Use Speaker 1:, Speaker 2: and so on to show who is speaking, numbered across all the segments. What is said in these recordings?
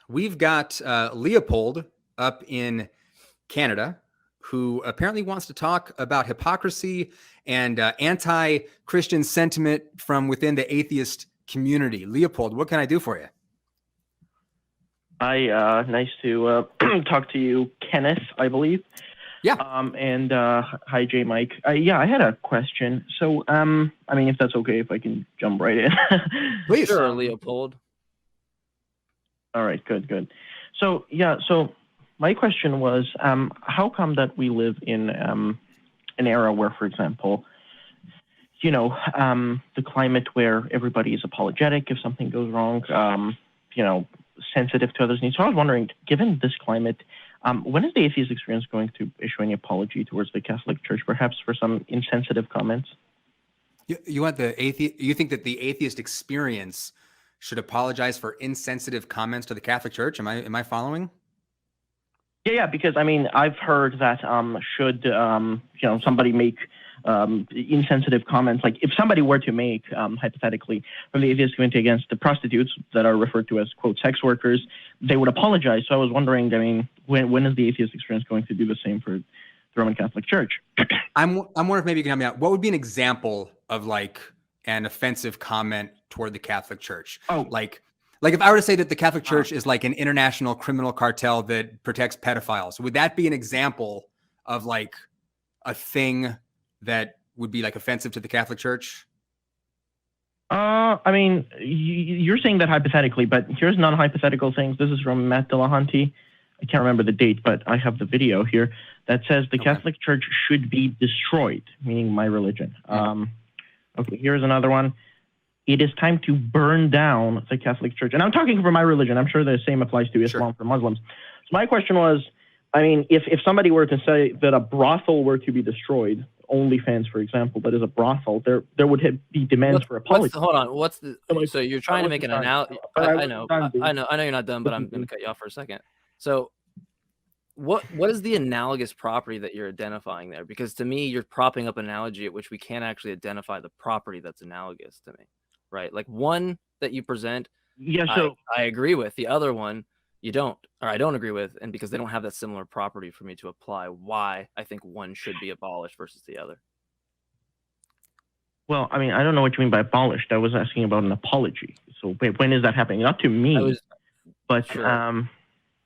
Speaker 1: We've got Leopold up in Canada, who apparently wants to talk about hypocrisy and anti-Christian sentiment from within the atheist community. Leopold, what can I do for you?
Speaker 2: Hi, nice to talk to you, Kenneth, I believe.
Speaker 1: Yeah.
Speaker 2: And hi, Jmike. Yeah, I had a question. So, I mean, if that's okay, if I can jump right in.
Speaker 1: Please.
Speaker 3: Sure, Leopold.
Speaker 2: All right, good. So, yeah, so my question was, how come that we live in an era where, for example, the climate where everybody is apologetic if something goes wrong, sensitive to others' needs. So I was wondering, given this climate, when is the Atheist Experience going to issue any apology towards the Catholic Church, perhaps for some insensitive comments?
Speaker 1: You want you think that the Atheist Experience should apologize for insensitive comments to the Catholic Church? Am I following?
Speaker 2: Yeah, because I mean, I've heard that should somebody make insensitive comments, like if somebody were to make hypothetically from the atheist community against the prostitutes that are referred to as quote sex workers, they would apologize. So I was wondering, I mean, when is the Atheist Experience going to do the same for the Roman Catholic Church?
Speaker 1: I'm wondering if maybe you can help me out. What would be an example of like an offensive comment toward the Catholic Church?
Speaker 2: Oh,
Speaker 1: like if I were to say that the Catholic Church is like an international criminal cartel that protects pedophiles, would that be an example of like a thing that would be like offensive to the Catholic Church?
Speaker 2: I mean, you're saying that hypothetically, but here's non-hypothetical things. This is from Matt Dillahunty. I can't remember the date, but I have the video here that says the Catholic Church should be destroyed, meaning my religion. Okay, here's another one. It is time to burn down the Catholic Church. And I'm talking for my religion. I'm sure the same applies to Islam for Muslims. So my question was, I mean, if somebody were to say that a brothel were to be destroyed, OnlyFans, for example, that is a brothel, there would be demands for apology.
Speaker 3: Hold on. So you're trying to make an analogy. I know you're not done, but I'm going to cut you off for a second. So what is the analogous property that you're identifying there? Because to me, you're propping up an analogy at which we can't actually identify the property that's analogous to me, right? Like one that you present, so I agree with. The other one, you don't, or I don't agree with, and because they don't have that similar property for me to apply why I think one should be abolished versus the other.
Speaker 2: Well, I mean, I don't know what you mean by abolished. I was asking about an apology. So when is that happening? Not to me, but
Speaker 3: sure.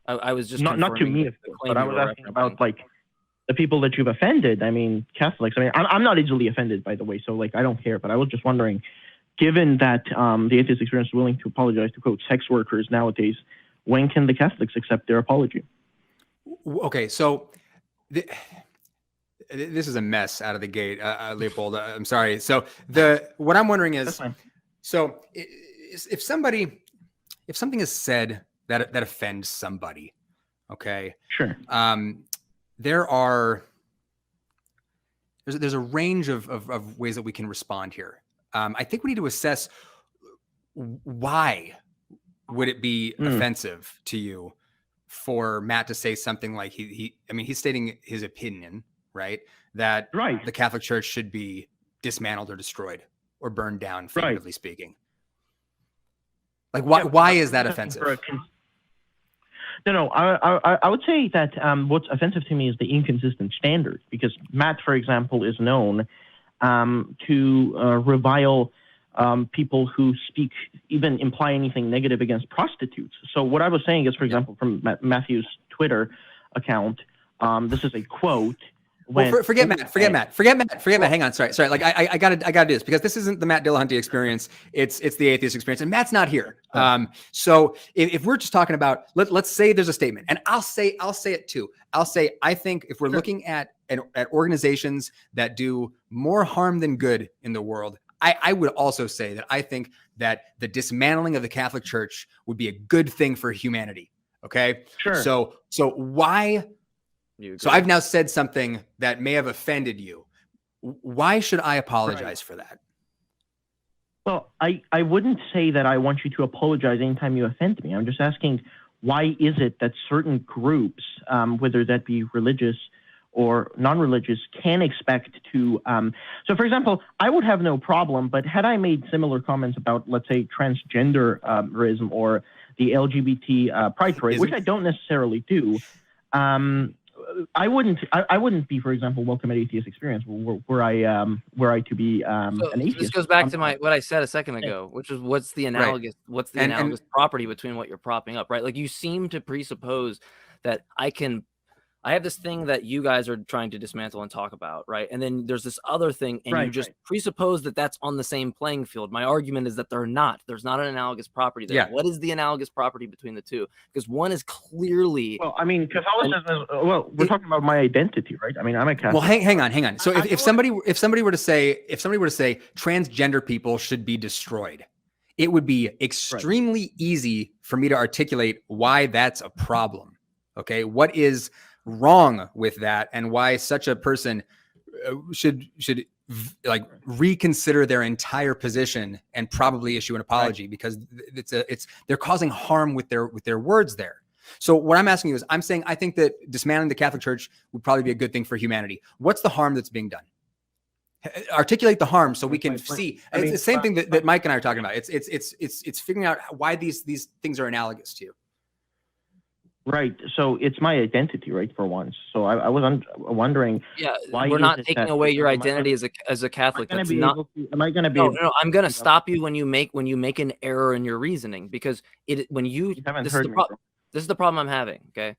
Speaker 3: I was just
Speaker 2: not to me, but I was asking about like the people that you've offended. I mean, Catholics. I mean, I'm not easily offended, by the way, so like I don't care. But I was just wondering, given that the Atheist Experience is willing to apologize to quote sex workers nowadays, when can the Catholics accept their apology?
Speaker 1: Okay, so this is a mess out of the gate, Leopold. I'm sorry. So what I'm wondering is, so if something is said that offends somebody, okay,
Speaker 2: sure.
Speaker 1: There's a range of ways that we can respond here. I think we need to assess why would it be offensive to you for Matt to say something like he's stating his opinion, right? That the Catholic Church should be dismantled or destroyed or burned down, figuratively speaking. Like why is that offensive?
Speaker 2: No, I would say that what's offensive to me is the inconsistent standards, because Matt, for example, is known to revile people who speak, even imply anything negative against prostitutes. So what I was saying is, for example, from Matthew's Twitter account, this is a quote.
Speaker 1: Forget Matt. Hang on. Sorry. Like I gotta do this because this isn't the Matt Dillahunty Experience. It's the Atheist Experience, and Matt's not here. So if we're just talking about, let's say there's a statement, and I'll say it too. I'll say I think if we're looking at organizations that do more harm than good in the world, I would also say that I think that the dismantling of the Catholic Church would be a good thing for humanity. Okay.
Speaker 2: Sure.
Speaker 1: So why? So I've now said something that may have offended you. Why should I apologize for that?
Speaker 2: Well, I wouldn't say that I want you to apologize anytime you offend me. I'm just asking, why is it that certain groups, whether that be religious or non-religious, can expect to, so for example, I would have no problem, but had I made similar comments about, let's say, transgenderism or the LGBT pride parade, which I don't necessarily do. I wouldn't be, for example, welcome at Atheist Experience were I to be an atheist.
Speaker 3: This goes back to what I said a second ago, which is what's the analogous analogous property between what you're propping up, right? Like you seem to presuppose that I have this thing that you guys are trying to dismantle and talk about, right? And then there's this other thing, and you just presuppose that that's on the same playing field. My argument is that they're not. There's not an analogous property there. Yeah. What is the analogous property between the two? Because one is clearly...
Speaker 2: Well, I mean, Catholicism is... Well, we're talking about my identity, right? I mean, I'm a Catholic.
Speaker 1: Well, hang on. So if somebody were to say transgender people should be destroyed, it would be extremely easy for me to articulate why that's a problem. Okay, what is wrong with that, and why such a person should like reconsider their entire position and probably issue an apology, because they're causing harm with their words there. So what I'm asking you is, I'm saying I think that dismantling the Catholic Church would probably be a good thing for humanity. What's the harm that's being done? Articulate the harm so we can see. It's the same thing that Mike and I are talking about. It's figuring out why these things are analogous to you.
Speaker 2: Right. So it's my identity, right, for once. So I was wondering.
Speaker 3: Yeah, why we're not taking away your identity as a Catholic.
Speaker 2: Am I going to be?
Speaker 3: No, I'm going to stop you when you make an error in your reasoning, because this is the problem I'm having. Okay,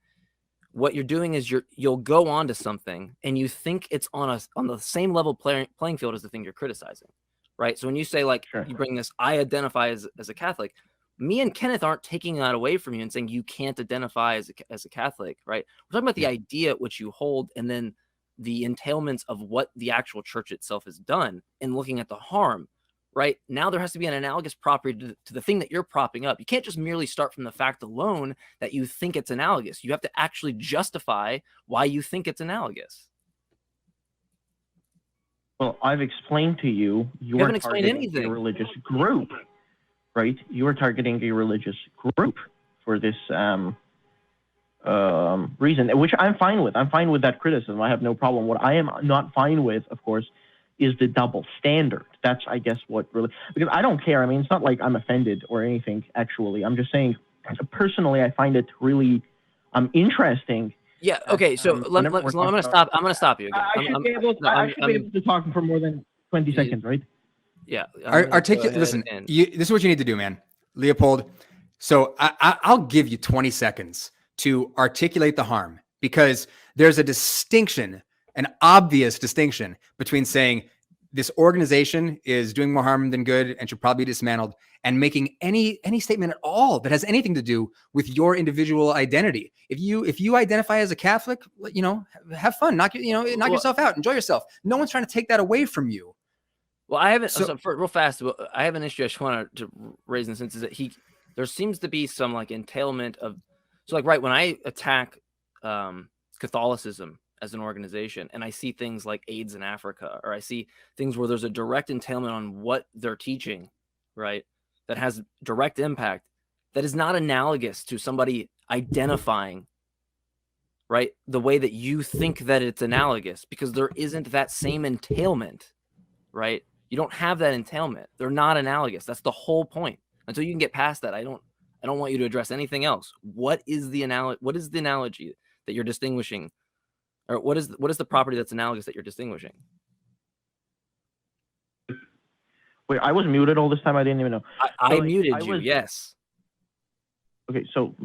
Speaker 3: what you're doing is you'll go on to something and you think it's on the same level playing field as the thing you're criticizing, right? So when you say you bring this, I identify as a Catholic. Me and Kenneth aren't taking that away from you and saying you can't identify as a Catholic, right? We're talking about the idea at which you hold, and then the entailments of what the actual church itself has done, and looking at the harm, right? Now there has to be an analogous property to the thing that you're propping up. You can't just merely start from the fact alone that you think it's analogous. You have to actually justify why you think it's analogous.
Speaker 2: Well, I've explained to you,
Speaker 3: you haven't explained anything.
Speaker 2: A religious group. Right, you are targeting a religious group for this reason, which I'm fine with. I'm fine with that criticism. I have no problem. What I am not fine with, of course, is the double standard. That's, I guess, what really, because I don't care. I mean, it's not like I'm offended or anything, actually. I'm just saying, personally, I find it really interesting.
Speaker 3: Yeah, okay, so I'm going to stop. I'm going to stop you again.
Speaker 2: I should be able to talk for more than 20 seconds, right?
Speaker 3: Yeah.
Speaker 1: Listen, this is what you need to do, man. Leopold. So I'll give you 20 seconds to articulate the harm, because there's a distinction, an obvious distinction between saying this organization is doing more harm than good and should probably be dismantled, and making any statement at all that has anything to do with your individual identity. If you identify as a Catholic, have fun, knock yourself out, enjoy yourself. No one's trying to take that away from you.
Speaker 3: Well, I haven't. Real fast, I have an issue I just wanted to raise in the sense is that there seems to be some entailment of, when I attack Catholicism as an organization, and I see things like AIDS in Africa, or I see things where there's a direct entailment on what they're teaching, right, that has direct impact, that is not analogous to somebody identifying, right, the way that you think that it's analogous, because there isn't that same entailment, right? You don't have that entailment. They're not analogous. That's the whole point. Until you can get past that, I don't want you to address anything else. What is the analogy that you're distinguishing, or what is the property that's analogous that you're distinguishing?
Speaker 2: Wait, I was muted all this time. I didn't even know.
Speaker 3: I muted you. Yes.
Speaker 2: Okay, so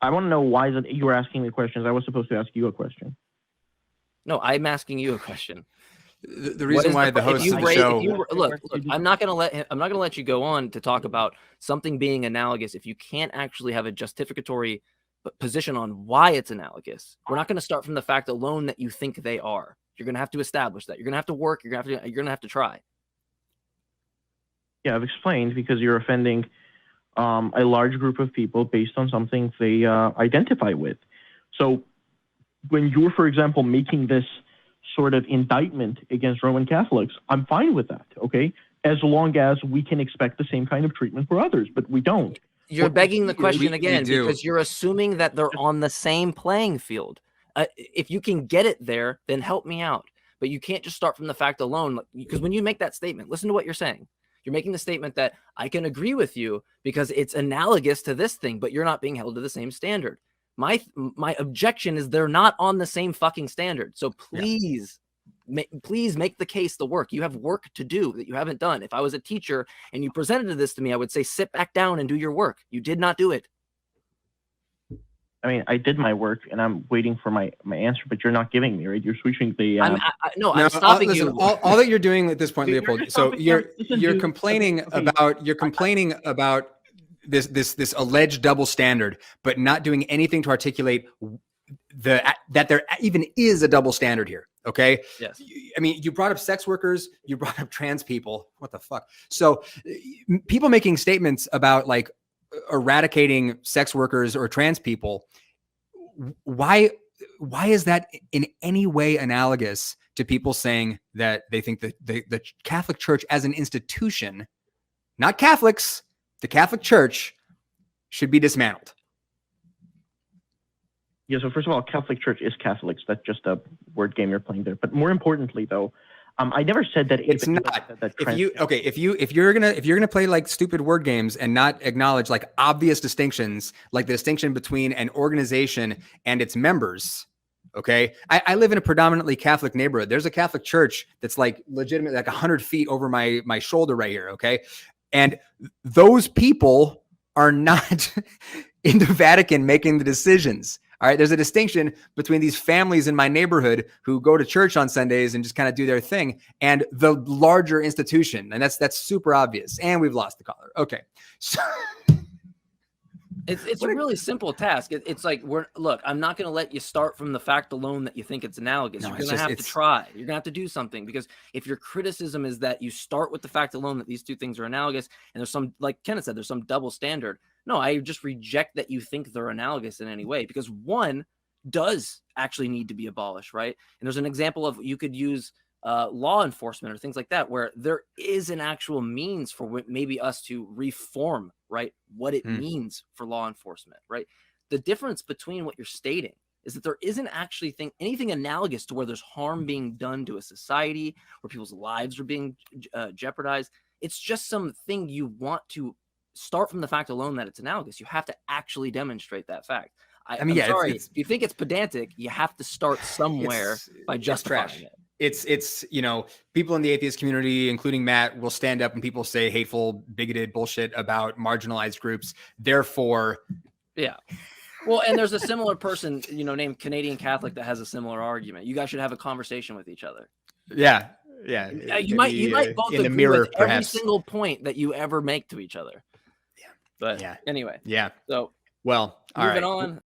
Speaker 2: I want to know why that you were asking me questions. I was supposed to ask you a question.
Speaker 3: No, I'm asking you a question.
Speaker 1: The reason why the host of the show...
Speaker 3: Look, I'm not going to let you go on to talk about something being analogous if you can't actually have a justificatory position on why it's analogous. We're not going to start from the fact alone that you think they are. You're going to have to establish that. You're going to have to work. You're going to have to try.
Speaker 2: Yeah, I've explained, because you're offending a large group of people based on something they identify with. So when you're, for example, making this sort of indictment against Roman Catholics, I'm fine with that, okay? As long as we can expect the same kind of treatment for others, but we don't.
Speaker 3: You're begging the question again, because you're assuming that they're on the same playing field. If you can get it there, then help me out. But you can't just start from the fact alone, because when you make that statement, listen to what you're saying. You're making the statement that I can agree with you because it's analogous to this thing, but you're not being held to the same standard. My objection is they're not on the same fucking standard. So please, please make the case the work. You have work to do that you haven't done. If I was a teacher and you presented this to me, I would say, sit back down and do your work. You did not do it.
Speaker 2: I mean, I did my work, and I'm waiting for my answer, but you're not giving me, right? You're switching the.
Speaker 3: I'm stopping
Speaker 1: listen,
Speaker 3: you.
Speaker 1: All that you're doing at this point,
Speaker 2: You're
Speaker 1: Leopold.
Speaker 2: just
Speaker 1: So
Speaker 2: stopping
Speaker 1: you're complaining about this alleged double standard, but not doing anything to articulate that there even is a double standard here. Okay.
Speaker 3: Yes.
Speaker 1: I mean, you brought up sex workers, you brought up trans people. What the fuck? So people making statements about like eradicating sex workers or trans people, why is that in any way analogous to people saying that they think that the Catholic Church as an institution, not Catholics, the Catholic Church should be dismantled?
Speaker 2: Yeah, so first of all, Catholic Church is Catholics. That's just a word game you're playing there. But more importantly, though, I never said that
Speaker 1: it's not. If you're gonna play like stupid word games and not acknowledge like obvious distinctions, like the distinction between an organization and its members. Okay, I live in a predominantly Catholic neighborhood. There's a Catholic church that's like legitimately like 100 feet over my shoulder right here. Okay, and those people are not in the Vatican making the decisions. All right, there's a distinction between these families in my neighborhood who go to church on Sundays and just kind of do their thing, and the larger institution, and that's super obvious. And we've lost the caller. Okay, so
Speaker 3: it's a really simple task. It's like look, I'm not going to let you start from the fact alone that you think it's analogous. You're going to have to try. You're going to have to do something, because if your criticism is that you start with the fact alone that these two things are analogous, and there's some, like Kenneth said, there's some double standard. No, I just reject that you think they're analogous in any way, because one does actually need to be abolished, right? And there's an example of, you could use law enforcement or things like that, where there is an actual means for maybe us to reform, right, what it means for law enforcement, right? The difference between what you're stating is that there isn't actually anything analogous to where there's harm being done to a society, where people's lives are being jeopardized. It's just something you want to start from the fact alone that it's analogous. You have to actually demonstrate that fact. I'm sorry, if you think it's pedantic, you have to start somewhere by justifying it.
Speaker 1: It's people in the atheist community, including Matt, will stand up and people say hateful, bigoted bullshit about marginalized groups. Therefore,
Speaker 3: yeah. Well, and there's a similar person, named Canadian Catholic, that has a similar argument. You guys should have a conversation with each other.
Speaker 1: Yeah.
Speaker 3: You might both agree mirror, with every single point that you ever make to each other. Yeah. But anyway.
Speaker 1: Yeah.
Speaker 3: So
Speaker 1: moving
Speaker 3: on.